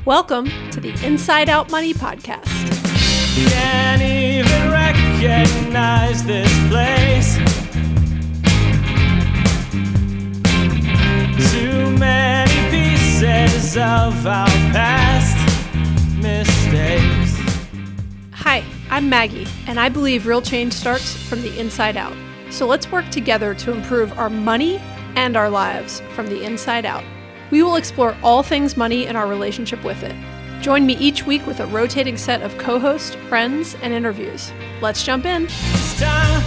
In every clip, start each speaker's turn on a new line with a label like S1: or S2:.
S1: Welcome to the Inside Out Money Podcast.
S2: Can't even recognize this place. Too many pieces of our past mistakes.
S1: Hi, I'm Maggie, and I believe real change starts from the inside out. So let's work together to improve our money and our lives from the inside out. We will explore all things money and our relationship with it. Join me each week with a rotating set of co-hosts, friends, and interviews. Let's jump in.
S2: It's time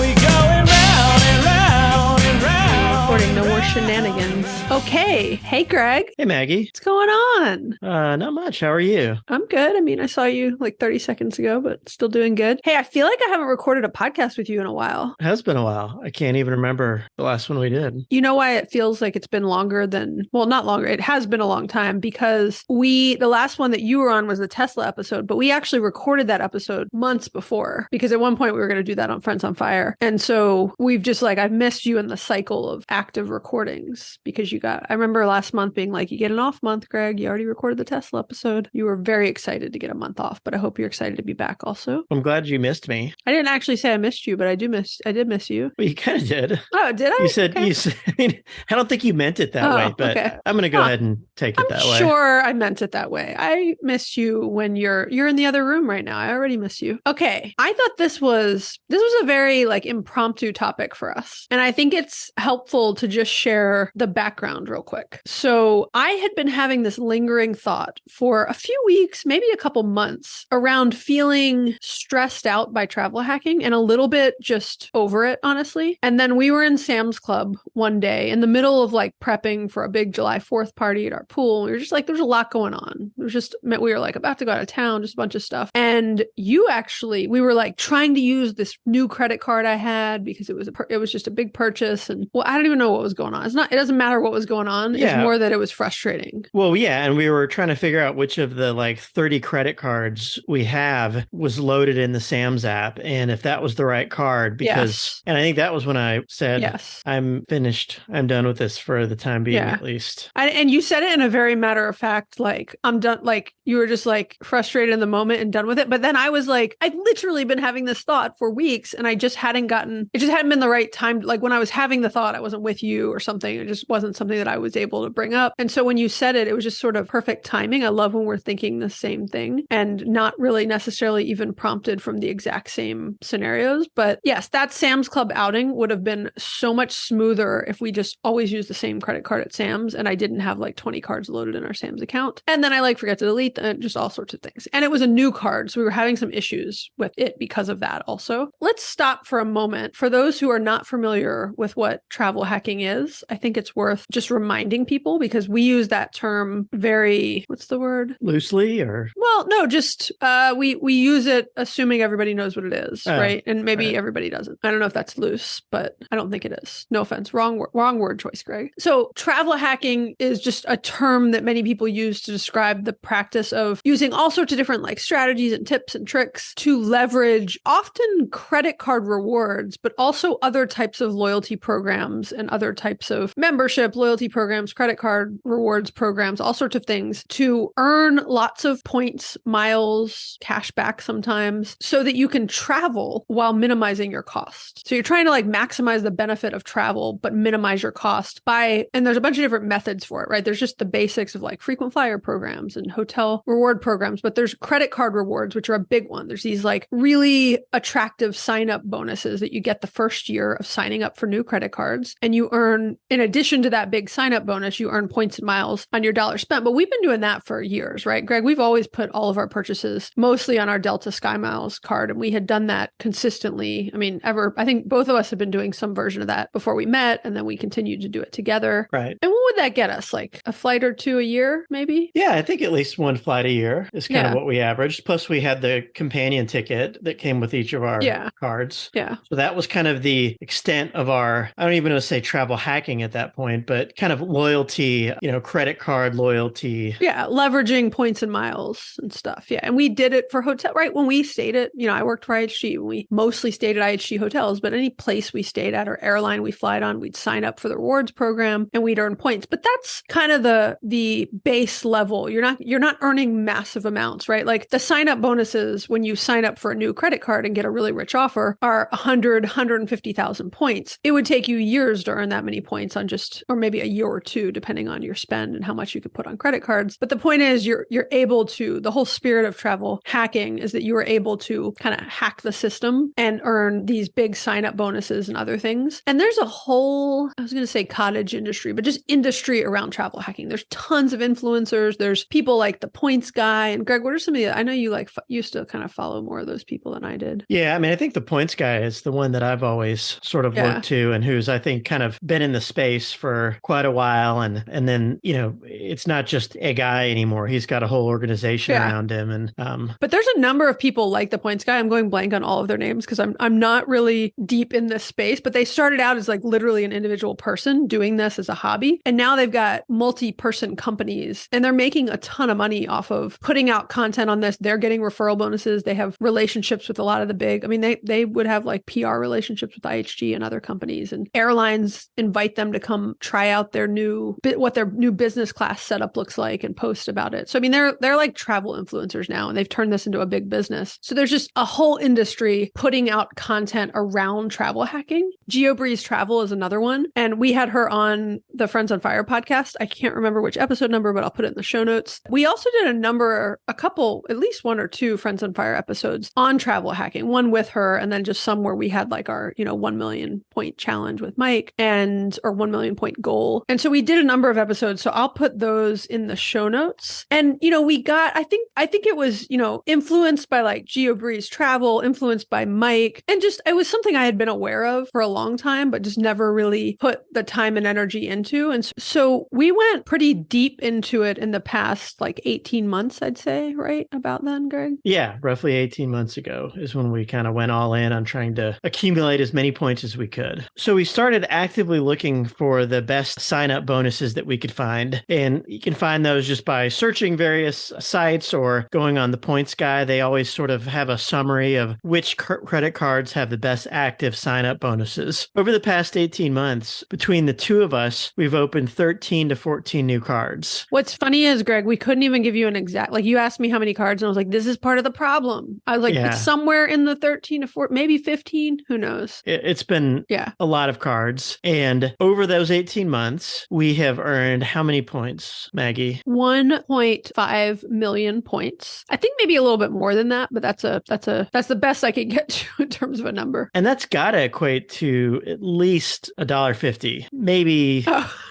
S2: we going round and round and round.
S1: Recording, no more shenanigans. Okay. Hey, Greg.
S3: Hey, Maggie.
S1: What's going on?
S3: Not much. How are you?
S1: I'm good. I mean, I saw you like 30 seconds ago, but still doing good. Hey, I feel like I haven't recorded a podcast with you in a while.
S3: It has been a while. I can't even remember the last one we did.
S1: You know why it feels like it's been longer than, well, not longer. It has been a long time because the last one that you were on was the Tesla episode, but we actually recorded that episode months before because at one point we were going to do that on Friends on Fire. And so we've just I've missed you in the cycle of active recordings because I remember last month being like, you get an off month, Greg. You already recorded the Tesla episode. You were very excited to get a month off, but I hope you're excited to be back also.
S3: I'm glad you missed me.
S1: I didn't actually say I missed you, but I did miss you.
S3: Well, you kind of did.
S1: Oh, did I?
S3: You said,
S1: okay.
S3: I mean, I don't think you meant it that way, but
S1: okay.
S3: I'm going to go ahead and take it that way.
S1: Sure, I meant it that way. I miss you when you're in the other room right now. I already miss you. Okay. I thought this was a very impromptu topic for us. And I think it's helpful to just share the background real quick. So I had been having this lingering thought for a few weeks, maybe a couple months, around feeling stressed out by travel hacking and a little bit just over it, honestly. And then we were in Sam's Club one day in the middle of prepping for a big July 4th party at our pool. We were just there's a lot going on. It was just, we were about to go out of town, just a bunch of stuff. And we were trying to use this new credit card I had because it was just a big purchase. And I don't even know what was going on. It doesn't matter what was going on.
S3: Yeah.
S1: It's more that it was frustrating.
S3: Well, yeah. And we were trying to figure out which of the 30 credit cards we have was loaded in the Sam's app. And if that was the right card, because, and I think that was when I said,
S1: yes,
S3: I'm finished. I'm done with this for the time being, at least.
S1: And you said it in a very matter of fact, I'm done. You were just frustrated in the moment and done with it. But then I was I'd literally been having this thought for weeks and it just hadn't been the right time. When I was having the thought, I wasn't with you or something. It just wasn't something that I was able to bring up. And so when you said it, it was just sort of perfect timing. I love when we're thinking the same thing and not really necessarily even prompted from the exact same scenarios. But yes, that Sam's Club outing would have been so much smoother if we just always used the same credit card at Sam's and I didn't have 20 cards loaded in our Sam's account. And then I forget to delete just all sorts of things. And it was a new card. So we were having some issues with it because of that also. Let's stop for a moment. For those who are not familiar with what travel hacking is, I think it's worth just reminding people because we use that term very, what's the word?
S3: Loosely or?
S1: Well, no, just we use it assuming everybody knows what it is, right? And maybe everybody doesn't. I don't know if that's loose, but I don't think it is. No offense. Wrong word choice, Greg. So travel hacking is just a term that many people use to describe the practice of using all sorts of different strategies and tips and tricks to leverage often credit card rewards, but also other types of loyalty programs and other types of membership, loyalty programs, credit card rewards programs, all sorts of things to earn lots of points, miles, cash back sometimes, so that you can travel while minimizing your cost. So you're trying to maximize the benefit of travel, but minimize your cost and there's a bunch of different methods for it, right? There's just the basics of frequent flyer programs and hotel reward programs, but there's credit card rewards, which are a big one. There's these really attractive sign up bonuses that you get the first year of signing up for new credit cards. And you earn, in addition to that big sign up bonus, you earn points and miles on your dollar spent. But we've been doing that for years, right, Greg? We've always put all of our purchases mostly on our Delta SkyMiles card. And we had done that consistently. I mean, I think both of us have been doing some version of that before we met. And then we continued to do it together.
S3: Right.
S1: And what would that get us? A flight or two a year, maybe?
S3: Yeah, I think at least one flight a year is kind of what we averaged. Plus we had the companion ticket that came with each of our cards.
S1: Yeah.
S3: So that was kind of the extent of our, I don't even know to say travel hacking at that point, but kind of loyalty, credit card loyalty.
S1: Yeah. Leveraging points and miles and stuff. Yeah. And we did it for hotel, right? When we stayed at, I worked for IHG. We mostly stayed at IHG hotels, but any place we stayed at or airline we flied on, we'd sign up for the rewards program and we'd earn points. points, but that's kind of the base level. You're not earning massive amounts, right? Like the sign up bonuses when you sign up for a new credit card and get a really rich offer are 150,000 points. It would take you years to earn that many points on or maybe a year or two, depending on your spend and how much you could put on credit cards. But the point is you're able to, the whole spirit of travel hacking is that you are able to kind of hack the system and earn these big sign up bonuses and other things. And there's a whole, I was going to say cottage industry, but just industry around travel hacking. There's tons of influencers. There's people like the Points Guy. And Greg, what are some of the, I know you used to kind of follow more of those people than I did.
S3: Yeah. I mean, I think the Points Guy is the one that I've always sort of looked to and who's, I think, kind of been in the space for quite a while. And then, it's not just a guy anymore. He's got a whole organization around him. And
S1: but there's a number of people like the Points Guy. I'm going blank on all of their names because I'm not really deep in this space, but they started out as like literally an individual person doing this as a hobby. And now they've got multi-person companies and they're making a ton of money off of putting out content on this. They're getting referral bonuses. They have relationships with a lot of the big, I mean, they would have like PR relationships with IHG and other companies, and airlines invite them to come try out what their new business class setup looks like and post about it. So, I mean, they're like travel influencers now, and they've turned this into a big business. So there's just a whole industry putting out content around travel hacking. GeoBreeze Travel is another one. And we had her on the Friends on Fire podcast. I can't remember which episode number, but I'll put it in the show notes. We also did a couple, at least one or two Friends on Fire episodes on travel hacking, one with her, and then just some where we had like our, 1 million point challenge with Mike or 1 million point goal. And so we did a number of episodes. So I'll put those in the show notes. And, we got, I think it was, influenced by like GeoBreeze Travel, influenced by Mike, and just, it was something I had been aware of for a long time, but just never really put the time and energy into. And so we went pretty deep into it in the past, like 18 months, I'd say, right? About then, Greg?
S3: Yeah, roughly 18 months ago is when we kind of went all in on trying to accumulate as many points as we could. So we started actively looking for the best sign-up bonuses that we could find. And you can find those just by searching various sites or going on the Points Guy. They always sort of have a summary of which credit cards have the best active sign-up bonuses. Over the past 18 months, between the two of us, we've opened 13 to 14 new cards.
S1: What's funny is, Greg, we couldn't even give you an exact, like you asked me how many cards and I was like, this is part of the problem. I was like, it's somewhere in the 13 to 14, maybe 15, who knows?
S3: It's been a lot of cards. And over those 18 months, we have earned how many points, Maggie?
S1: 1.5 million points. I think maybe a little bit more than that, but that's the best I could get to in terms of a number.
S3: And that's got to equate to at least $1.50, maybe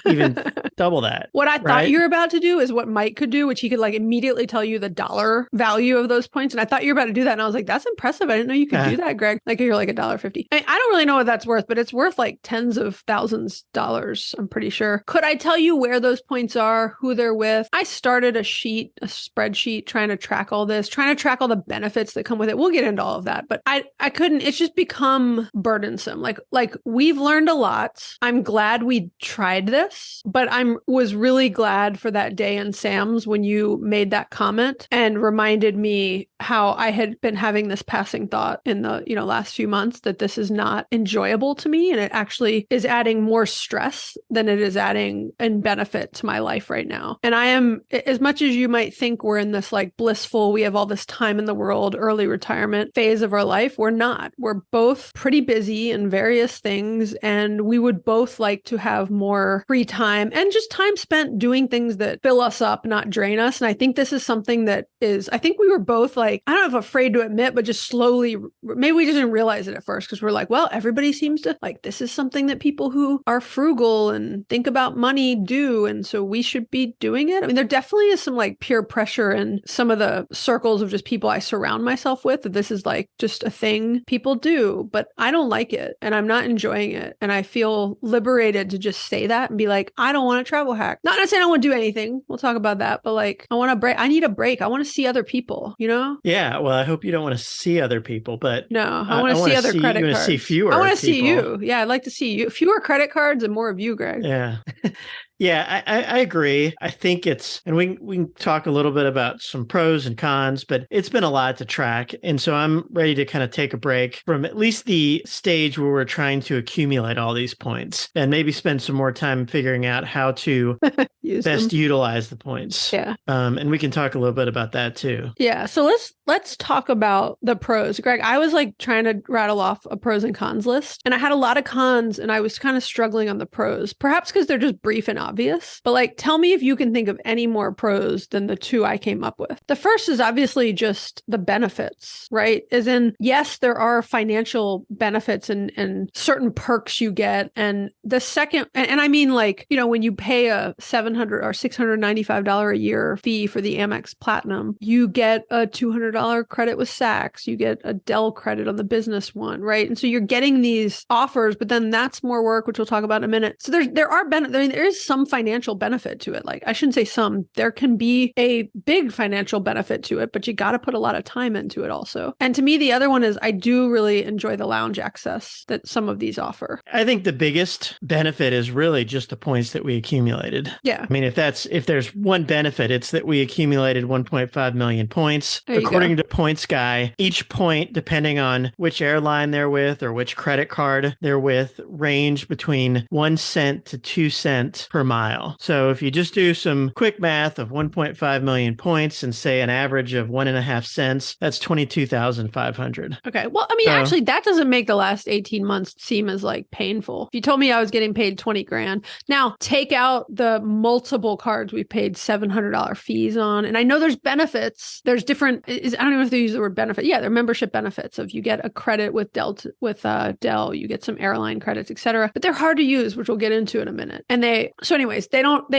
S3: even double that.
S1: What I thought you were about to do is what Mike could do, which he could like immediately tell you the dollar value of those points. And I thought you were about to do that. And I was like, that's impressive. I didn't know you could do that, Greg. Like you're like $1.50. I don't really know what that's worth, but it's worth like tens of thousands of dollars, I'm pretty sure. Could I tell you where those points are, who they're with? I started a spreadsheet trying to track all this, trying to track all the benefits that come with it. We'll get into all of that, but I couldn't, it's just become burdensome. Like we've learned a lot. I'm glad we tried this, but was really glad for that day in Sam's when you made that comment and reminded me how I had been having this passing thought in the, last few months that this is not enjoyable to me. And it actually is adding more stress than it is adding in benefit to my life right now. And I am, as much as you might think we're in this like blissful, we have all this time in the world, early retirement phase of our life, we're not. We're both pretty busy in various things. And we would both like to have more free time and just time spent doing things that fill us up, not drain us. And I think this is something that I think we were both like, I don't know if afraid to admit, but just slowly, maybe we just didn't realize it at first because we're like, well, everybody seems to like, this is something that people who are frugal and think about money do. And so we should be doing it. I mean, there definitely is some like peer pressure in some of the circles of just people I surround myself with, that this is like just a thing people do, but I don't like it and I'm not enjoying it. And I feel liberated to just say that and be like, I don't want to travel hack. Not saying I don't want to do anything. We'll talk about that, but like, I want to break. I need a break. I want to see other people,
S3: Yeah. Well, I hope you don't want to see other people, but
S1: no, I want to see other credit cards.
S3: You want to see fewer.
S1: I want to see you. Yeah. I'd like to see you. Fewer credit cards and more of you, Greg.
S3: Yeah. Yeah, I agree. I think and we can talk a little bit about some pros and cons, but it's been a lot to track. And so I'm ready to kind of take a break from at least the stage where we're trying to accumulate all these points and maybe spend some more time figuring out how to best utilize the points.
S1: Yeah.
S3: And we can talk a little bit about that too.
S1: Yeah. So let's talk about the pros. Greg, I was like trying to rattle off a pros and cons list, and I had a lot of cons and I was kind of struggling on the pros, perhaps because they're just brief and obvious. But like, tell me if you can think of any more pros than the two I came up with. The first is obviously just the benefits, right? As in, yes, there are financial benefits and certain perks you get. And the second, and I mean, like, you know, when you pay a $700 or $695 a year fee for the Amex Platinum, you get a $200 credit with Saks, you get a Dell credit on the business one, right? And so you're getting these offers, but then that's more work, which we'll talk about in a minute. So there is some financial benefit to it. Like, I shouldn't say some, there can be a big financial benefit to it, but you got to put a lot of time into it also. And to me, the other one is I do really enjoy the lounge access that some of these offer.
S3: I think the biggest benefit is really just the points that we accumulated.
S1: Yeah.
S3: I mean, if there's one benefit, it's that we accumulated 1.5 million points. According to Points Guy, each point, depending on which airline they're with or which credit card they're with, range between 1 cent to 2 cents per mile. So if you just do some quick math of 1.5 million points and say an average of 1.5 cents, that's 22,500.
S1: Okay. Well, I mean, actually, that doesn't make the last 18 months seem as like painful. If you told me I was getting paid 20 grand, now take out the multiple cards we paid $700 fees on. And I know there's benefits. There's different, I don't know if they use the word benefit. Yeah, they're membership benefits of you get a credit with Dell, you get some airline credits, etc. But they're hard to use, which we'll get into in a minute. And they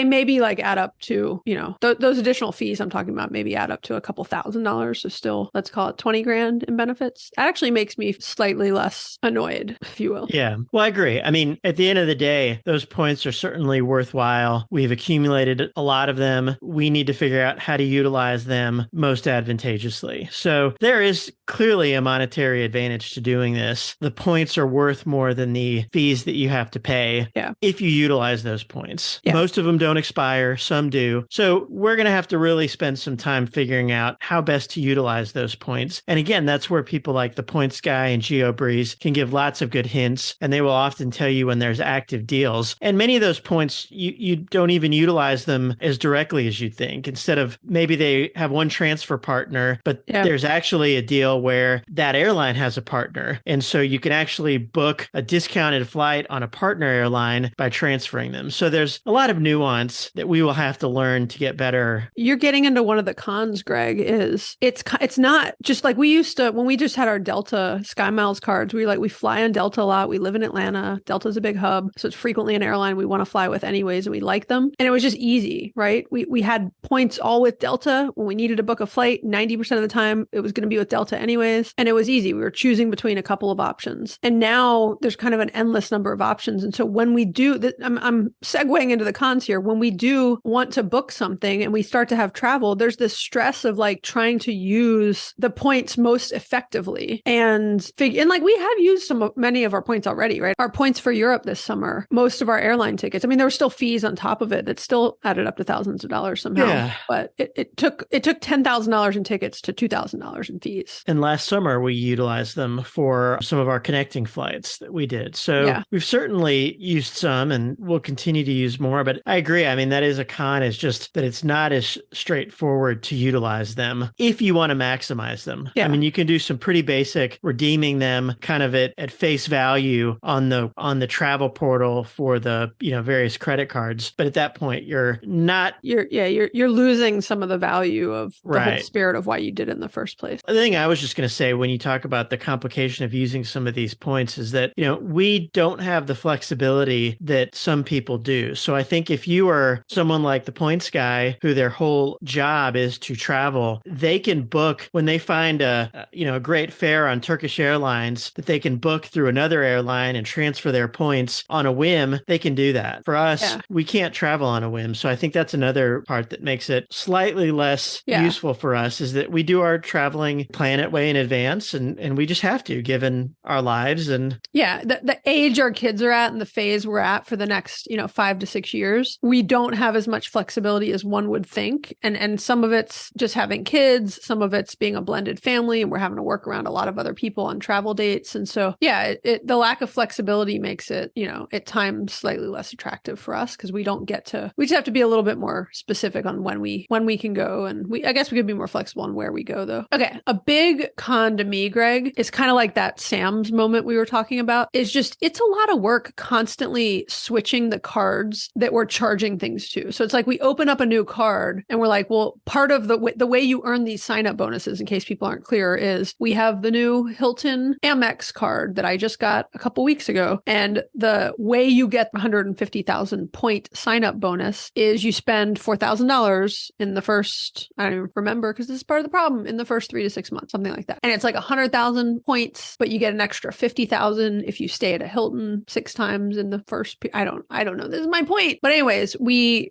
S1: maybe like add up to, you know, those additional fees I'm talking about maybe add up to a couple $1,000. So still, let's call it 20 grand in benefits. That actually makes me slightly less annoyed, if you will.
S3: Yeah, well, I agree. I mean, at the end of the day, those points are certainly worthwhile. We've accumulated a lot of them. We need to figure out how to utilize them most advantageously. So there is clearly a monetary advantage to doing this. The points are worth more than the fees that you have to pay if you utilize those points. Yeah. Most of them don't expire, some do. So we're going to have to really spend some time figuring out how best to utilize those points. And again, that's where people like the Points Guy and GeoBreeze can give lots of good hints, and they will often tell you when there's active deals. And many of those points, you don't even utilize them as directly as you think. Instead of maybe they have one transfer partner, but there's actually a deal where that airline has a partner. And so you can actually book a discounted flight on a partner airline by transferring them. So there's a lot of nuance that we will have to learn to get better.
S1: You're getting into one of the cons, Greg, is it's not just like we used to, when we just had our Delta SkyMiles cards, we fly on Delta a lot. We live in Atlanta. Delta's a big hub. So it's frequently an airline we want to fly with anyways, and we like them. And it was just easy, right? We had points all with Delta. When we needed to book a flight, 90% of the time it was going to be with Delta anyways. And it was easy. We were choosing between a couple of options. And now there's kind of an endless number of options. And so when we do, I'm segueing into the cons here. When we do want to book something and we start to have travel, there's this stress of like trying to use the points most effectively. And like we have used many of our points already, right? Our points for Europe this summer, most of our airline tickets. I mean, there were still fees on top of it that still added up to thousands of dollars somehow. Yeah. But it took $10,000 in tickets to $2,000 in fees.
S3: And last summer we utilized them for some of our connecting flights that we did. So we've certainly used some and we'll continue to use more. But I agree. I mean, that is a con, is just that it's not as straightforward to utilize them if you want to maximize them. Yeah. I mean, you can do some pretty basic redeeming them kind of at face value on the travel portal for the, you know, various credit cards. But at that point, you're losing some of the value of the whole spirit of why you did it in the first place. The thing I was just going to say when you talk about the complication of using some of these points is that, you know, we don't have the flexibility that some people do. So I think if you are someone like the Points Guy, who their whole job is to travel, they can book when they find a great fare on Turkish Airlines that they can book through another airline and transfer their points on a whim. They can do that. For us, we can't travel travel on a whim. So I think that's another part that makes it slightly less useful for us, is that we do our traveling plan it way in advance, and we just have to, given our lives. And
S1: the age our kids are at and the phase we're at for the next 5 to 6 years, we don't have as much flexibility as one would think. And some of it's just having kids, some of it's being a blended family, and we're having to work around a lot of other people on travel dates. And so the lack of flexibility makes it at times slightly less attractive for us, because we just have to be a little bit more specific on when we can go. And I guess we could be more flexible on where we go, though. Okay, a big con to me, Greg, is kind of like that Sam's moment we were talking about, is just it's a lot of work constantly switching the cards that we're charging things to. So it's like we open up a new card and we're like, well, part of the way you earn these sign-up bonuses, in case people aren't clear, is we have the new Hilton Amex card that I just got a couple weeks ago. And the way you get 150,000 point sign-up bonus is you spend $4,000 in the first, I don't even remember because this is part of the problem, in the first 3 to 6 months, something like that. And it's like 100,000 points, but you get an extra 50,000 if you stay at a Hilton 6 times in the first, I don't know. This is my point. But anyways,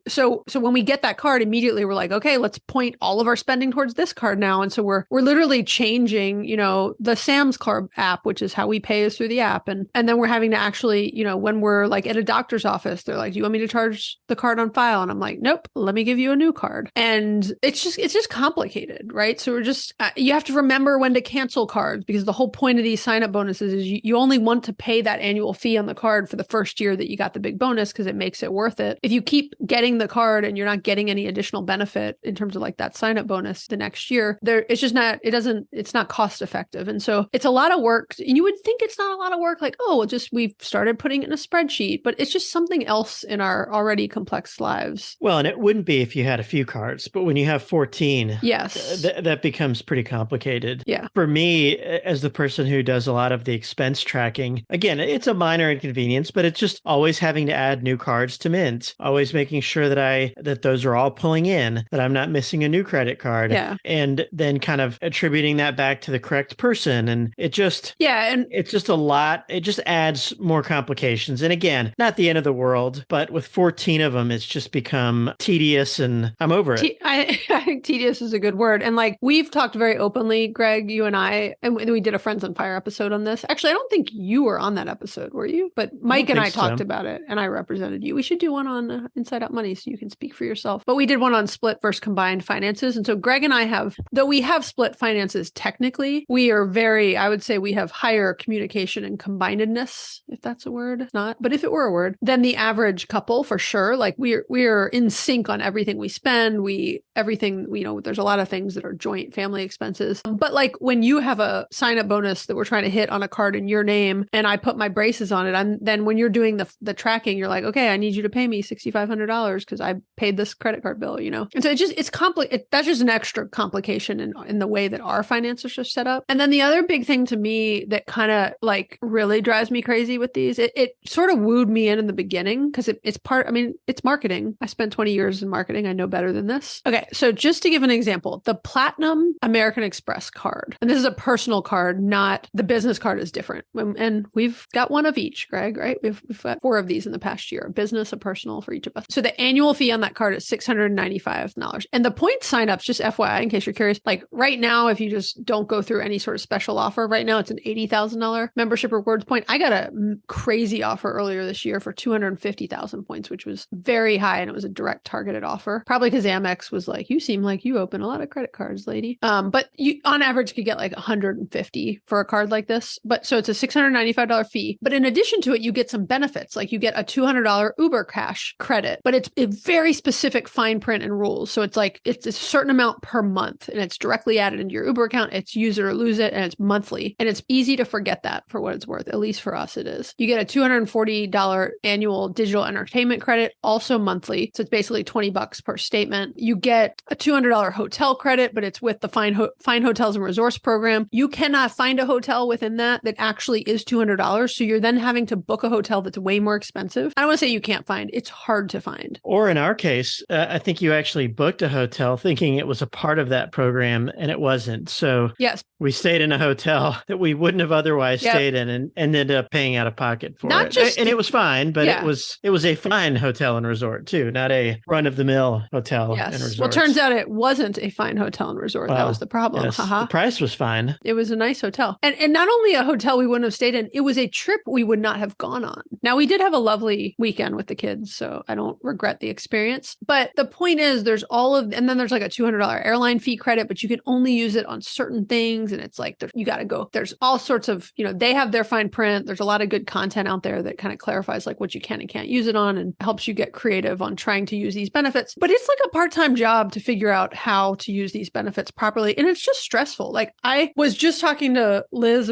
S1: so when we get that card, immediately we're like, okay, let's point all of our spending towards this card now. And so we're literally changing, the Sam's Club app, which is how we pay, is through the app. And then we're having to actually, when we're like at a doctor's office, they're like, do you want me to charge the card on file? And I'm like, nope, let me give you a new card. And it's just complicated, right? So we're just, you have to remember when to cancel cards, because the whole point of these sign-up bonuses is you only want to pay that annual fee on the card for the first year that you got the big bonus, because it makes it worth it. If you keep getting the card and you're not getting any additional benefit in terms of like that sign-up bonus the next year, it's not cost effective. And so it's a lot of work. And you would think it's not a lot of work, like, oh, we've started putting it in a spreadsheet, but it's just something else in our already complex lives.
S3: Well, and it wouldn't be if you had a few cards, but when you have 14,
S1: yes,
S3: that becomes pretty complicated.
S1: Yeah.
S3: For me, as the person who does a lot of the expense tracking, again, it's a minor inconvenience, but it's just always having to add new cards to Mint, always making sure that those are all pulling in, that I'm not missing a new credit card.
S1: Yeah.
S3: And then kind of attributing that back to the correct person. And it's just a lot. It just adds more complications. And again, not the end of the world, but with 14 of them, it's just become tedious, and I'm over it.
S1: I think tedious is a good word. And like, we've talked very openly, Greg, you and I, and we did a Friends on Fire episode on this. Actually, I don't think you were on that episode, were you? But Mike and I talked about it, and I represented you. We should do one on Inside Out Money so you can speak for yourself. But we did one on split versus combined finances. And so Greg and I though we have split finances technically, we are I would say we have higher communication and combinedness, if that's a word. It's not, but if it were a word, than the average couple, for sure. Like we're in sync on everything we spend. There's a lot of things that are joint family expenses. But like when you have a sign-up bonus that we're trying to hit on a card in your name, and I put my braces on it, then when you're doing the tracking, you're like, okay, I need you to pay me $6,500 because I paid this credit card bill, And so it's complicated. That's just an extra complication in the way that our finances are set up. And then the other big thing to me that kind of like really drives me crazy with these, it sort of wooed me in the beginning, because it's marketing. I spent 20 years in marketing. I know better than this. Okay. So just to give an example, the Platinum American Express card, and this is a personal card, not the business card, is different. And we've got one of each, Greg, right? We've got 4 of these in the past year, a business, a personal for each of us. So the annual fee on that card is $695. And the point signups, just FYI, in case you're curious, like right now, if you just don't go through any sort of special offer, right now it's an $80,000 membership rewards point. I got a crazy offer earlier this year for 250,000 points, which was very high. And it was a direct targeted offer, probably because Amex was like, you seem like you open a lot of credit cards, lady. But you on average could get like 150 for a card like this. But so it's a $695 fee. But in addition to it, you get some benefits. Like you get a $200 Uber Cash credit, but it's a very specific fine print and rules. So it's like, it's a certain amount per month, and it's directly added into your Uber account. It's use it or lose it, and it's monthly. And it's easy to forget that, for what it's worth. At least for us, it is. You get a $240 annual digital entertainment credit, also monthly. So it's basically $20 per statement. You get a $200 hotel credit, but it's with the Fine Hotels and Resorts program. You cannot find a hotel within that actually is $200. So you're then having to book a hotel that's way more expensive. I don't want to say you can't find. It's hard to find.
S3: Or in our case, I think you actually booked a hotel thinking it was a part of that program, and it wasn't. So
S1: yes,
S3: we stayed in a hotel that we wouldn't have otherwise stayed in, and ended up paying out of pocket for it. And it was fine, but it was a fine hotel in and resort too, not a run-of-the-mill hotel and
S1: Yes.
S3: resort.
S1: Well, turns out it wasn't a fine hotel and resort. That was the problem.
S3: Yes,
S1: Haha.
S3: the price was fine.
S1: It was a nice hotel. And not only a hotel we wouldn't have stayed in, it was a trip we would not have gone on. Now, we did have a lovely weekend with the kids, so I don't regret the experience. But the point is, there's and then there's like a $200 airline fee credit, but you can only use it on certain things. And it's like, you got to go. There's all sorts of, they have their fine print. There's a lot of good content out there that kind of clarifies like what you can and can't use it on and helps you get creative on trying to use these benefits. But it's like a part-time job to figure out how to use these benefits properly. And it's just stressful. Like I was just talking to Liz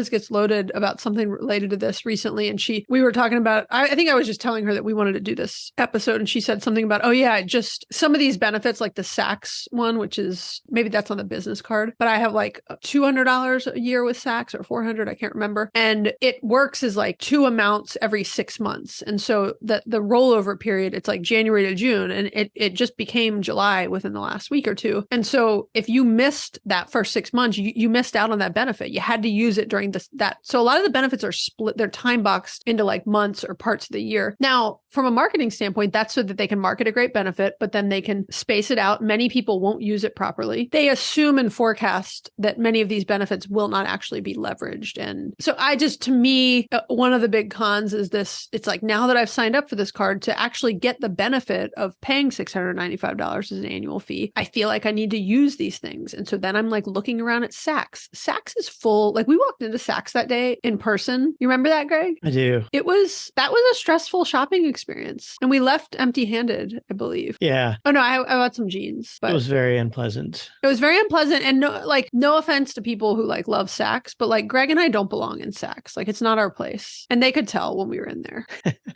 S1: Gets Loaded about something related to this recently. And we were talking about, I think I was just telling her that we wanted to do this episode. And she said something about, oh yeah, just some of these benefits, like the Saks one, which is maybe that's on the business card, but I have like $200 a year with Saks or $400, I can't remember. And it works as like 2 amounts every 6 months. And so the rollover period, it's like January to June, and it just became July within the last week or two. And so if you missed that first 6 months, you missed out on that benefit. You had to use it during that. So a lot of the benefits are split, they're time boxed into like months or parts of the year. Now, from a marketing standpoint, that's so that they can market a great benefit, but then they can space it out. Many people won't use it properly. They assume and forecast that many of these benefits will not actually be leveraged. And so to me, one of the big cons is this. It's like, now that I've signed up for this card, to actually get the benefit of paying $695 as an annual fee, I feel like I need to use these things. And so then I'm like looking around at Saks. Saks is full. Like we walked into Saks that day in person. You remember that, Greg?
S3: I do.
S1: That was a stressful shopping experience. And we left empty-handed, I believe.
S3: Yeah.
S1: Oh no, I bought some jeans. But
S3: it was very unpleasant.
S1: It was very unpleasant. And no offense to people who like love Saks, but like Greg and I don't belong in Saks. Like it's not our place. And they could tell when we were in there.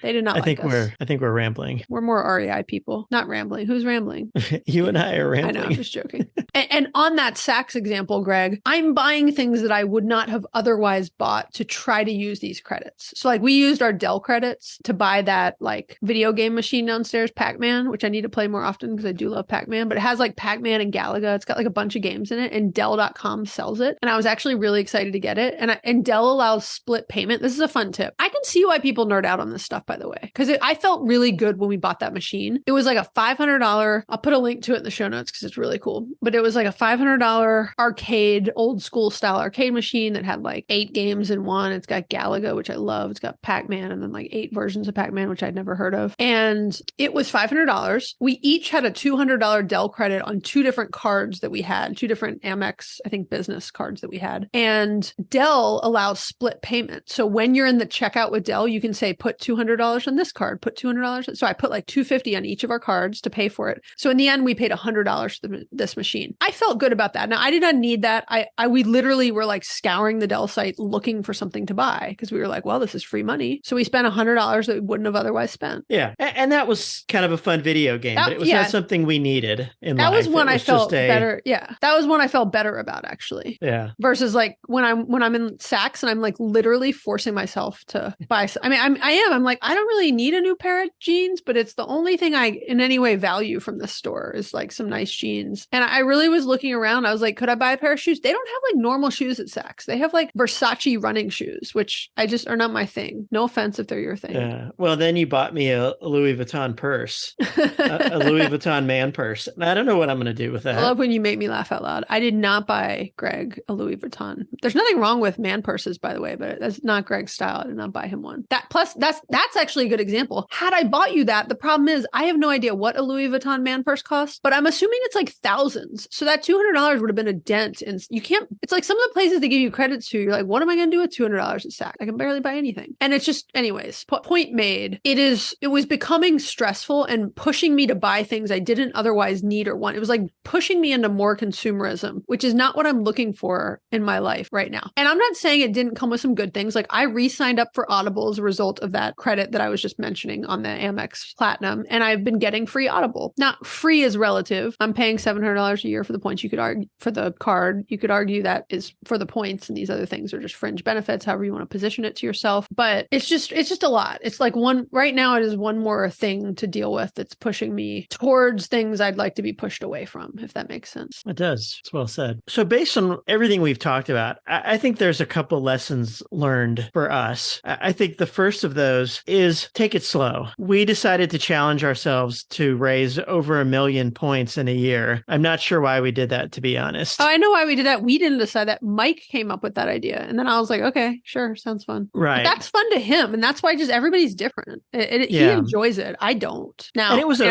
S1: They did not
S3: I think we're rambling.
S1: We're more REI people, not rambling. Who's rambling?
S3: You and I are rambling.
S1: I know, I'm just joking. and on that Saks example, Greg, I'm buying things that I would not have otherwise bought to try to use these credits. So like we used our Dell credits to buy that like video game machine downstairs, Pac-Man, which I need to play more often because I do love Pac-Man, but it has like Pac-Man and Galaga. It's got like a bunch of games in it, and Dell.com sells it. And I was actually really excited to get it. And Dell allows split payment. This is a fun tip. I can see why people nerd out on this stuff, by the way, because I felt really good when we bought that machine. It was like a $500, I'll put a link to it in the show notes because it's really cool, but it was like a $500 arcade, old school style arcade machine that had like 8 games in one. It's got Galaga, which I love. It's got Pac-Man and then like 8 versions of Pac-Man, which I'd never heard of. And it was $500. We each had a $200 Dell credit on 2 different cards that we had, 2 different Amex, I think business cards that we had. And Dell allows split payment. So when you're in the checkout with Dell, you can say, put $200 on this card, put $200. So I put like $250 on each of our cards to pay for it. So in the end, we paid $100 for this machine. I felt good about that. Now I did not need that. We literally were like scouring the Dell site looking for something to buy because we were like, well, this is free money. So we spent $100 that we wouldn't have otherwise spent.
S3: Yeah. And that was kind of a fun video game, but it was not something we needed in life.
S1: That was one I felt better. Yeah. That was one I felt better about, actually.
S3: Yeah.
S1: Versus like when I'm in Saks and I'm like literally forcing myself to buy. I mean, I'm like, I don't really need a new pair of jeans, but it's the only thing I in any way value from this store is like some nice jeans. And I really was looking around. I was like, could I buy a pair of shoes? They don't have like normal shoes at Saks. They have like Versace running shoes, which I just are not my thing. No offense if they're your thing.
S3: Yeah. Well, then you bought me a Louis Vuitton purse, a Louis Vuitton man purse. And I don't know what I'm going to do with that.
S1: I love when you make me laugh out loud. I did not buy Greg a Louis Vuitton. There's nothing wrong with man purses, by the way, but that's not Greg's style. I did not buy him one. That's actually a good example. Had I bought you that, the problem is I have no idea what a Louis Vuitton man purse costs, but I'm assuming it's like thousands. So that $200 would have been a dent. And you can't, it's like some of the places they give you credits to, you're like, what am I going to do with $200 at Saks? I can barely buy anything. And it's just, anyways, point made. It was becoming stressful and pushing me to buy things I didn't otherwise need or want. It was like pushing me into more consumerism, which is not what I'm looking for in my life right now. And I'm not saying it didn't come with some good things. Like I re-signed up for Audible as a result of that credit that I was just mentioning on the Amex Platinum. And I've been getting free Audible. Not free is relative. I'm paying $700 a year here for the points. You could argue for the card. You could argue that is for the points, and these other things are just fringe benefits, however you want to position it to yourself. But it's just a lot. It's like right now it is one more thing to deal with that's pushing me towards things I'd like to be pushed away from, if that makes sense.
S3: It does. It's well said. So based on everything we've talked about, I think there's a couple lessons learned for us. I think the first of those is take it slow. We decided to challenge ourselves to raise over 1 million points in a year. I'm not sure why we did that, to be honest.
S1: Oh, I know why we did that. We didn't decide that. Mike came up with that idea. And then I was like, okay, sure. Sounds fun.
S3: Right.
S1: But that's fun to him. And that's why just everybody's different. He enjoys it. I don't. Now,
S3: and it was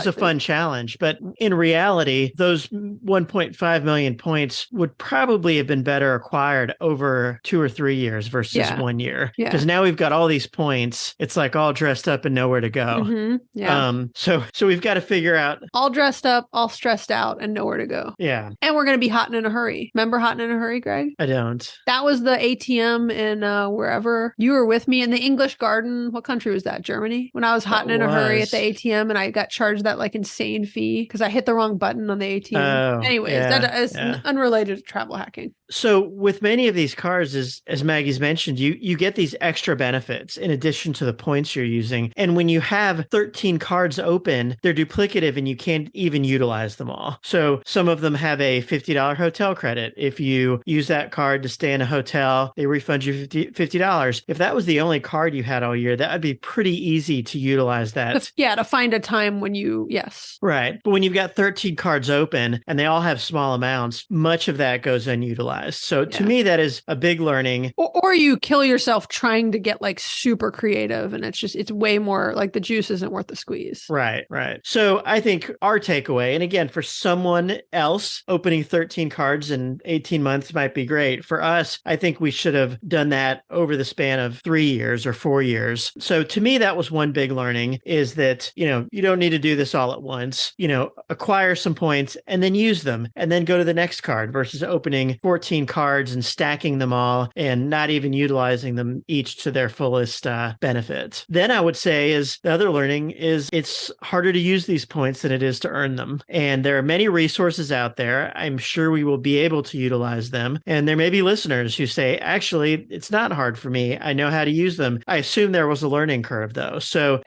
S3: a fun challenge, but in reality, those 1.5 million points would probably have been better acquired over 2 or 3 years versus 1 year. Because now we've got all these points. It's like all dressed up and nowhere to go.
S1: Mm-hmm. Yeah.
S3: So we've got to figure out
S1: all dressed up, all stressed out, and nowhere to go.
S3: Yeah.
S1: And we're going to be hot and in a hurry. Remember Hot and in a Hurry, Greg?
S3: I don't.
S1: That was the ATM in wherever you were with me in the English Garden. What country was that? Germany? When I was hot and in a hurry at the ATM and I got charged that like insane fee because I hit the wrong button on the ATM.
S3: Oh,
S1: anyways, that is unrelated to travel hacking.
S3: So with many of these cards, as Maggie's mentioned, you get these extra benefits in addition to the points you're using. And when you have 13 cards open, they're duplicative and you can't even utilize them all. So some of them have a $50 hotel credit. If you use that card to stay in a hotel, they refund you $50. If that was the only card you had all year, that would be pretty easy to utilize that.
S1: To find a time when
S3: Right. But when you've got 13 cards open and they all have small amounts, much of that goes unutilized. So to me, that is a big learning.
S1: Or you kill yourself trying to get like super creative and it's way more like the juice isn't worth the squeeze.
S3: Right. So I think our takeaway, and again, for someone else, opening 13 cards in 18 months might be great. For us, I think we should have done that over the span of 3 years or 4 years. So to me, that was one big learning is that, you don't need to do this all at once, acquire some points and then use them and then go to the next card versus opening 14 cards and stacking them all and not even utilizing them each to their fullest benefit. Then I would say is the other learning is it's harder to use these points than it is to earn them. And there are many resources out there. I'm sure we will be able to utilize them. And there may be listeners who say, actually, it's not hard for me. I know how to use them. I assume there was a learning curve though. So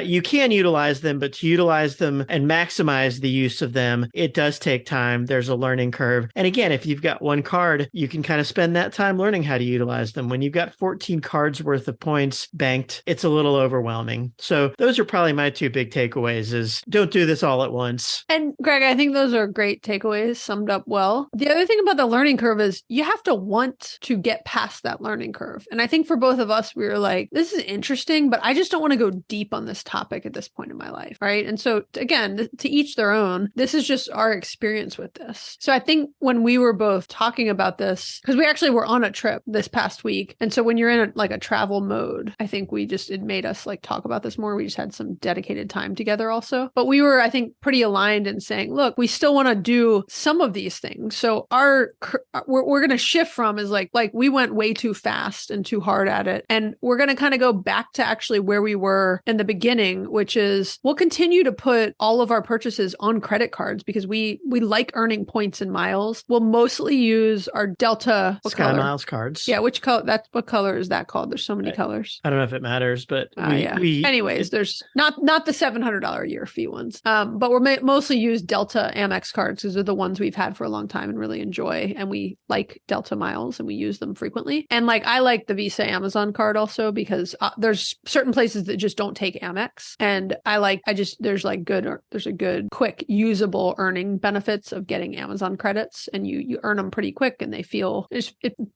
S3: you can utilize them, but to utilize them and maximize the use of them, it does take time. There's a learning curve. And again, if you've got one card, you can kind of spend that time learning how to utilize them. When you've got 14 cards worth of points banked, it's a little overwhelming. So those are probably my two big takeaways is don't do this all at once.
S1: And Greg, I think those are great takeaways summed up well. The other thing about the learning curve is you have to want to get past that learning curve. And I think for both of us, we were like, this is interesting, but I just don't want to go deep on this topic at this point in my life. Right. And so again, to each their own, this is just our experience with this. So I think when we were both talking about this, because we actually were on a trip this past week. And so when you're in a travel mode, I think it made us like talk about this more. We just had some dedicated time together also. But we were, I think, pretty aligned in saying, look, we still want to do some of these things. So we're going to shift from is like we went way too fast and too hard at it. And we're going to kind of go back to actually where we were in the beginning, which is we'll continue to put all of our purchases on credit cards because we like earning points and miles. We'll mostly use our Delta
S3: Sky Miles cards.
S1: Yeah, which color? What color is that called? There's so many colors.
S3: I don't know if it matters, but
S1: anyways, there's not the $700 a year fee ones. But we're mostly use Delta Amex cards because they're the ones we've had for a long time and really enjoy. And we like Delta miles and we use them frequently. And like I like the Visa Amazon card also because there's certain places that just don't take Amex, and there's a good quick usable earning benefits of getting Amazon credits, and you earn them pretty quick and they feel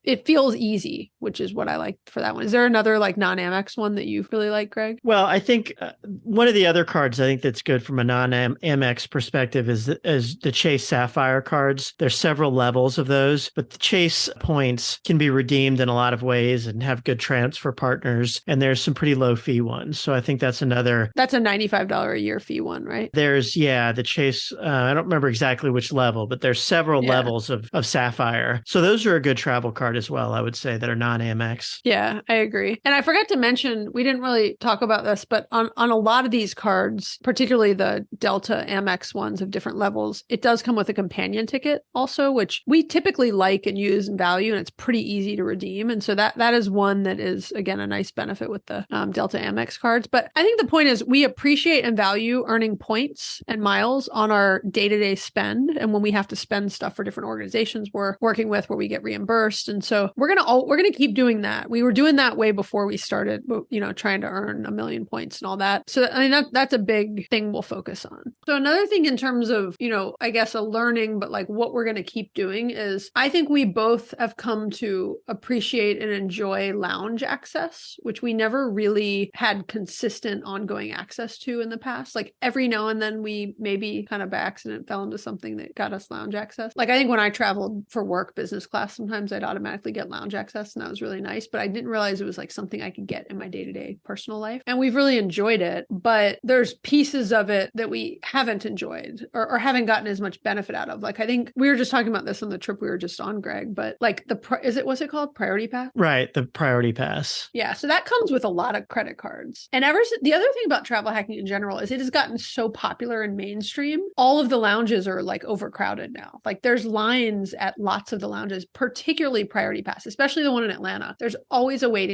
S1: it feels easy, which is what I like for that one. Is there another like non-Amex one that you really like, Greg?
S3: Well, I think one of the other cards I think that's good from a non-Amex perspective is the Chase Sapphire cards. There's several levels of those, but the Chase points can be redeemed in a lot of ways and have good transfer partners. And there's some pretty low fee ones. So I think that's a
S1: $95 a year fee one, right?
S3: There's the Chase. I don't remember exactly which level, but there's several levels of Sapphire higher. So those are a good travel card as well, I would say, that are non-Amex.
S1: Yeah, I agree. And I forgot to mention, we didn't really talk about this, but on a lot of these cards, particularly the Delta Amex ones of different levels, it does come with a companion ticket also, which we typically like and use and value, and it's pretty easy to redeem. And so that is one that is, again, a nice benefit with the Delta Amex cards. But I think the point is we appreciate and value earning points and miles on our day-to-day spend. And when we have to spend stuff for different organizations we're working with where we get reimbursed. And so we're going to keep doing that. We were doing that way before we started, trying to earn 1 million points and all that. So I mean, that's a big thing we'll focus on. So another thing in terms of, I guess a learning, but like what we're going to keep doing is I think we both have come to appreciate and enjoy lounge access, which we never really had consistent ongoing access to in the past. Like every now and then we maybe kind of by accident fell into something that got us lounge access. Like I think when I traveled for work business class, sometimes I'd automatically get lounge access and that was really nice, but I didn't realize it was like something I could get in my day-to-day personal life. And we've really enjoyed it, but there's pieces of it that we haven't enjoyed or haven't gotten as much benefit out of. Like I think we were just talking about this on the trip we were just on, Greg, but like what's it called? Priority Pass?
S3: Right. The Priority Pass.
S1: Yeah. So that comes with a lot of credit cards. And the other thing about travel hacking in general is it has gotten so popular and mainstream. All of the lounges are like overcrowded now. Like there's lines at lots of the lounges, particularly Priority Pass, especially the one in Atlanta. There's always a wait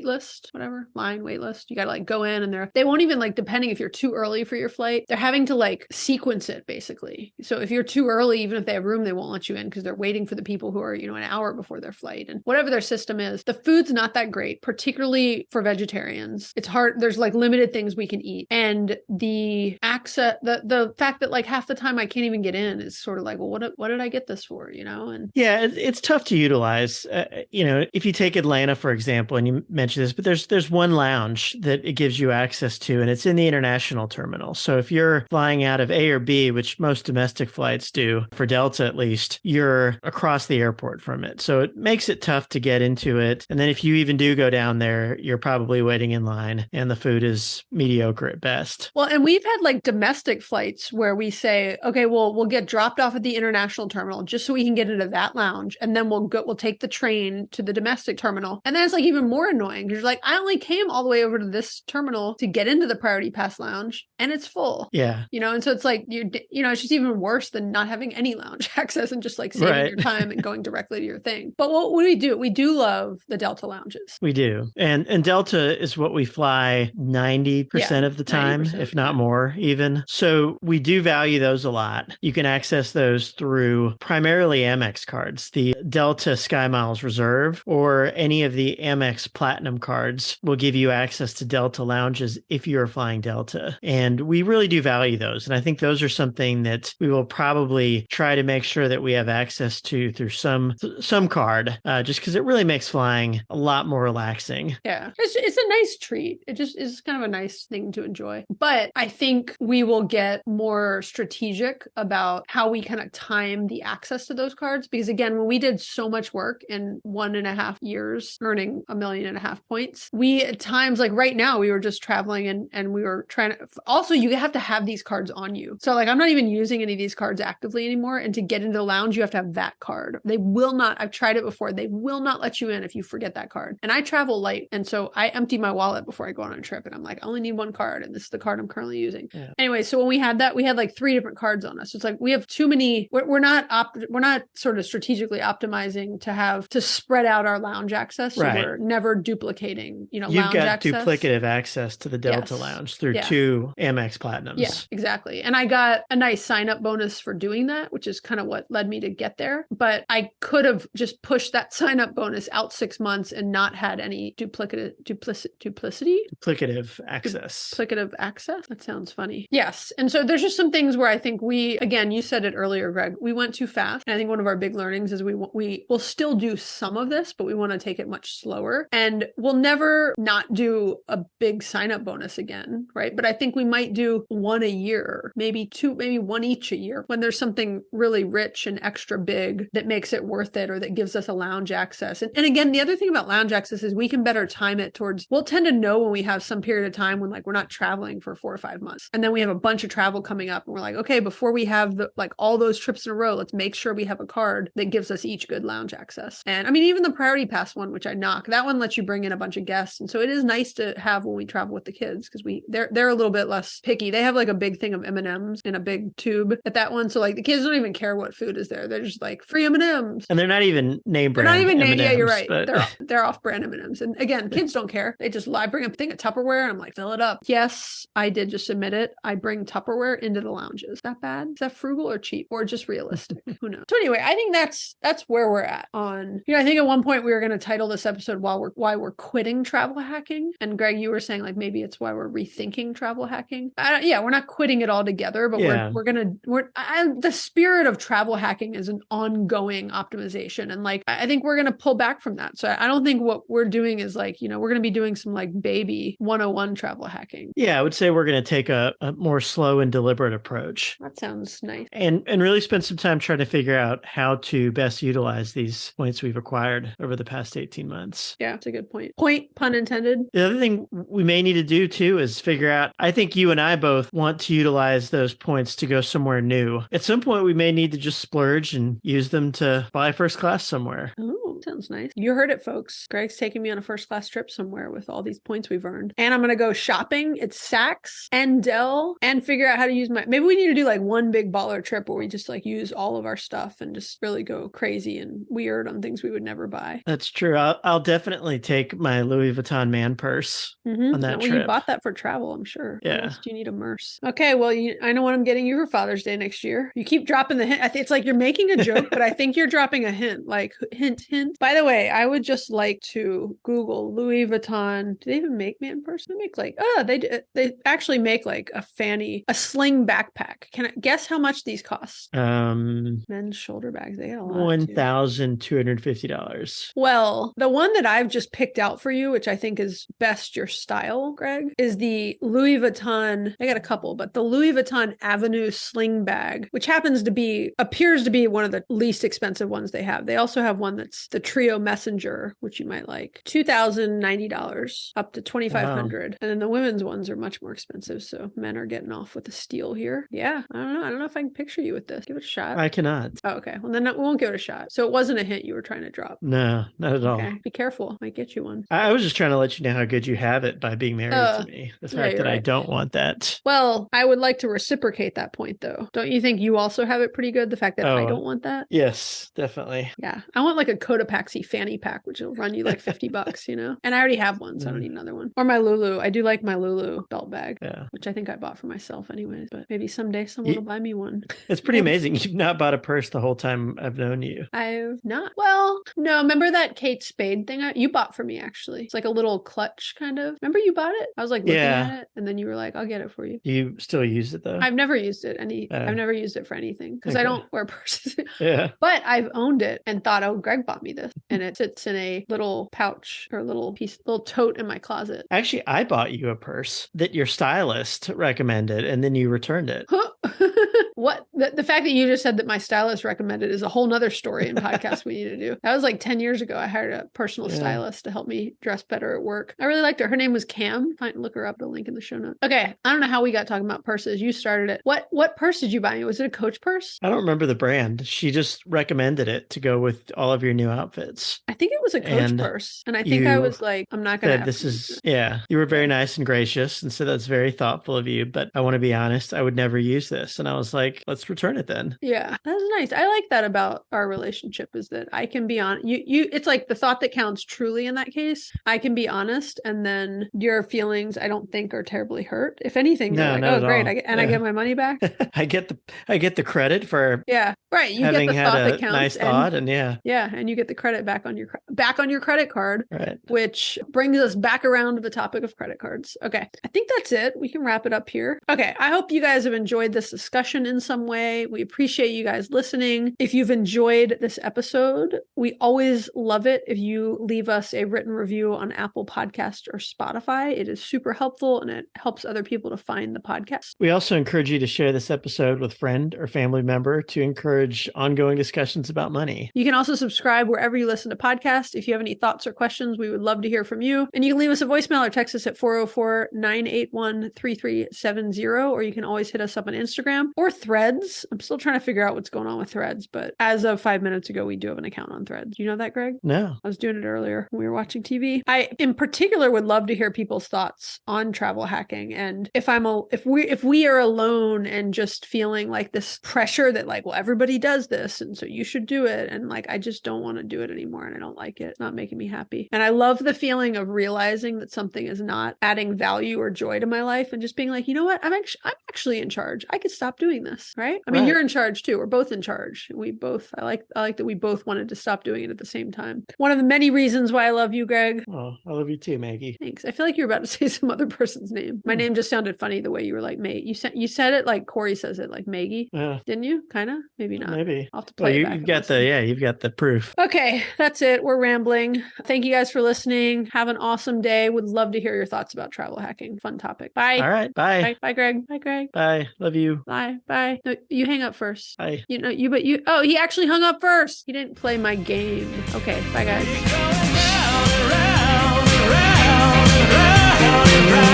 S1: list. You got to like go in and they won't even like, depending if you're too early for your flight, they're having to like sequence it basically. So if you're too early, even if they have room, they won't let you in because they're waiting for the people who are, an hour before their flight and whatever their system is. The food's not that great, particularly for vegetarians. It's hard. There's like limited things we can eat. And the access, the fact that like half the time I can't even get in is sort of like, well, what did I get this for? And
S3: yeah, it's tough to utilize. If you take Atlanta, for example, and you mentioned this, but there's one lounge that it gives you access to, and it's in the international terminal. So if you're flying out of A or B, which most domestic flights do, for Delta at least, you're across the airport from it. So it makes it tough to get into it. And then if you even do go down there, you're probably waiting in line and the food is mediocre at best.
S1: Well, and we've had like domestic flights where we say, okay, well, we'll get dropped off at the international terminal just so we can get into that lounge. And then we'll take the train to the domestic terminal. And then it's like even more annoying because you're like, I only came all the way over to this terminal to get into the Priority Pass lounge and it's full.
S3: Yeah.
S1: And so it's like, it's just even worse than not having any lounge access and just like saving your time and going directly to your thing. But what do? We do love the Delta lounges.
S3: We do. And Delta is what we fly 90% of the time, if not more even. So we do value those a lot. You can access those through primarily Amex cards, the Delta Sky Miles Reserve, or any of the Amex Platinum cards will give you access to Delta lounges if you're flying Delta. And we really do value those. And I think those are something that we will probably try to make sure that we have access to through some card, just because it really makes flying a lot more relaxing.
S1: Yeah, it's a nice treat. It just is kind of a nice thing to enjoy. But I think we will get more strategic about how we kind of time the access to those cards. Because again, when we did so much work in 1.5 years, earning 1.5 million points, we at times, like right now, we were just traveling and we were trying to, also you have to have these cards on you. So like, I'm not even using any of these cards actively anymore. And to get into the lounge, you have to have that card. They will not, I've tried it before. They will not let you in if you forget that card. And I travel light. And so I empty my wallet before I go on a trip. And I'm like, I only need one card. And this is the card I'm currently using. Yeah. Anyway, so when we had that, we had like 3 different cards on us. So it's like, we have too many, we're not sort of strategically optimizing to spread out our lounge access. So we're never duplicating,
S3: You've
S1: lounge
S3: got
S1: access.
S3: duplicative access to the Delta lounge through 2 Amex Platinums.
S1: Yeah, exactly. And I got a nice sign up bonus for doing that, which is kind of what led me to get there. But I could have just pushed that sign up bonus out 6 months and not had any duplicative access. That sounds funny. Yes. And so there's just some things where I think again, you said it earlier, Greg, we went too fast. And I think one of our big learnings is we will still do some of this, but we want to take it much slower. And we'll never not do a big sign up bonus again, right? But I think we might do one a year, maybe 2, maybe 1 each a year when there's something really rich and extra big that makes it worth it or that gives us a lounge access. And again, the other thing about lounge access is we can better time it towards, we'll tend to know when we have some period of time when like we're not traveling for 4 or 5 months. And then we have a bunch of travel coming up and we're like, okay, before we have all those trips in a row, let's make sure we have a card card that gives us each good lounge access. And I mean, even the Priority Pass one, which I knock, that one lets you bring in a bunch of guests. And so it is nice to have when we travel with the kids because they're a little bit less picky. They have like a big thing of M&Ms in a big tube at that one. So like the kids don't even care what food is there. They're just like free M&Ms.
S3: And they're not even name brand.
S1: They're not even
S3: M&Ms,
S1: yeah, you're right.
S3: But...
S1: They're off-brand M&Ms. And again, kids don't care. They just I bring a thing of Tupperware and I'm like, fill it up. Yes, I did just admit it. I bring Tupperware into the lounges. Is that bad? Is that frugal or cheap or just realistic? Who knows? So anyway, I think that's where we're at on, I think at one point we were going to title this episode why we're quitting travel hacking. And Greg, you were saying like maybe it's why we're rethinking travel hacking. We're not quitting it altogether, but the spirit of travel hacking is an ongoing optimization. And like, I think we're going to pull back from that. So I don't think what we're doing is like, we're going to be doing some like baby 101 travel hacking.
S3: Yeah, I would say we're going to take a more slow and deliberate approach.
S1: That sounds nice.
S3: And really spend some time trying to figure out how to best utilize these points we've acquired over the past 18 months.
S1: Yeah, that's a good point. Point, pun intended.
S3: The other thing we may need to do too is figure out, I think you and I both want to utilize those points to go somewhere new. At some point, we may need to just splurge and use them to fly first class somewhere.
S1: Oh, sounds nice. You heard it, folks. Greg's taking me on a first class trip somewhere with all these points we've earned. And I'm going to go shopping at Saks and Dell and figure out how to use maybe we need to do like one big baller trip where we just like use all of our stuff and just really go crazy and weird on things we would never buy.
S3: That's true. I'll definitely take my Louis Vuitton man purse on that trip.
S1: You bought that for travel, I'm sure.
S3: Yeah.
S1: What else do you need a merce? Okay, well, I know what I'm getting you for Father's Day next year. You keep dropping the hint. I think it's like you're making a joke, but I think you're dropping a hint. Like hint. By the way, I would just like to Google Louis Vuitton. Do they even make man purse? They make like they actually make like a sling backpack. Can I guess how much these cost? Men's shoulder bags. They got a lot.
S3: $1,250.
S1: Well, the one that I've just picked out for you, which I think is best your style, Greg, is the Louis Vuitton. I got a couple, but the Louis Vuitton Avenue sling bag, which appears to be one of the least expensive ones they have. They also have one that's the Trio Messenger, which you might like. $2,090 up to $2,500. Wow. And then the women's ones are much more expensive. So men are getting off with a steal here. Yeah. I don't know if I can picture you with this. Give it a shot.
S3: I cannot.
S1: Oh, okay. Well, then we won't give it a shot. So it wasn't a hint you were trying to drop.
S3: No, not at all.
S1: Okay. Be careful. Might get you one.
S3: I was just trying to let you know how good you have it by being married to me. The fact that I don't want that.
S1: Well, I would like to reciprocate that point, though. Don't you think you also have it pretty good? The fact that I don't want that?
S3: Yes, definitely.
S1: Yeah. I want like a Cotopaxi fanny pack, which will run you like $50, And I already have one, so I don't need another one. Or my Lulu. I do like my Lulu belt bag, which I think I bought for myself anyways. But maybe someday someone will buy me one.
S3: It's pretty amazing. You've not bought a purse the whole time I've known you.
S1: I've not. Well, no. Remember that Kate Spade thing you bought for me, actually? It's like a little clutch, kind of. Remember you bought it? I was like looking at it, and then you were like, I'll get it for you.
S3: Do you still use it, though?
S1: I've never used it. I've never used it for anything because I don't wear purses.
S3: Yeah.
S1: But I've owned it and thought, oh, Greg bought me this. And it sits in a little pouch or a little tote in my closet.
S3: Actually, I bought you a purse that your stylist recommended, and then you returned it.
S1: What? The fact that you just said that my stylist recommended is a whole nother story and podcast we need to do. That was like 10 years ago. I hired a personal stylist to help me dress better at work. I really liked her. Her name was Cam. Look her up. The link in the show notes. Okay. I don't know how we got talking about purses. You started it. What purse did you buy me? Was it a Coach purse?
S3: I don't remember the brand. She just recommended it to go with all of your new outfits.
S1: I think it was a Coach purse. And I think I was like, I'm not going to.
S3: You were very nice and gracious. And so that's very thoughtful of you. But I want to be honest, I would never use this. And I was like, let's return it then.
S1: Yeah, that's nice. I like that about our relationship is that I can be on you. It's like the thought that counts truly in that case. I can be honest, and then your feelings I don't think are terribly hurt. If anything, you're like, oh great, I get my money back.
S3: I get the credit for
S1: right. You
S3: having
S1: get the
S3: had
S1: thought
S3: a
S1: that counts,
S3: nice thought, and
S1: and you get the credit back on your credit card,
S3: right?
S1: Which brings us back around to the topic of credit cards. Okay, I think that's it. We can wrap it up here. Okay, I hope you guys have enjoyed this discussion in some way. We appreciate you guys listening. If you've enjoyed this episode, we always love it if you leave us a written review on Apple Podcast or Spotify. It is super helpful and it helps other people to find the podcast.
S3: We also encourage you to share this episode with a friend or family member to encourage ongoing discussions about money.
S1: You can also subscribe wherever you listen to podcasts. If you have any thoughts or questions, we would love to hear from you. And you can leave us a voicemail or text us at 404-981-3370, or you can always hit us up on Instagram or Threads. I'm still trying to figure out what's going on with Threads, but as of 5 minutes ago, we do have an account on Threads. Do you know that, Greg?
S3: No.
S1: I was doing it earlier when we were watching TV. I, in particular, would love to hear people's thoughts on travel hacking, and if we are alone and just feeling like this pressure that like, well, everybody does this, and so you should do it, and like I just don't want to do it anymore, and I don't like it. It's not making me happy. And I love the feeling of realizing that something is not adding value or joy to my life, and just being like, you know what, I'm actually in charge. I could stop doing this, right? I mean, you're in charge too. We're both in charge. I like that we both wanted to stop doing it at the same time. One of the many reasons why I love you, Greg.
S3: Oh, I love you too, Maggie.
S1: Thanks. I feel like you're about to say some other person's name. My name just sounded funny the way you were like, mate. You said it like Corey says it, like Maggie. Didn't you? Kind of? Maybe not.
S3: Maybe.
S1: I'll have to play it back.
S3: You've got the proof.
S1: Okay, that's it. We're rambling. Thank you guys for listening. Have an awesome day. Would love to hear your thoughts about travel hacking. Fun topic. Bye.
S3: All right. Bye.
S1: Bye. Bye, Greg. Bye, Greg.
S3: Bye. Love you.
S1: Bye. Bye. No, you hang up first.
S3: Bye.
S1: Oh, he actually hung up first. He didn't play my game. Okay. Bye, guys.
S2: Going round, round, round, round, round.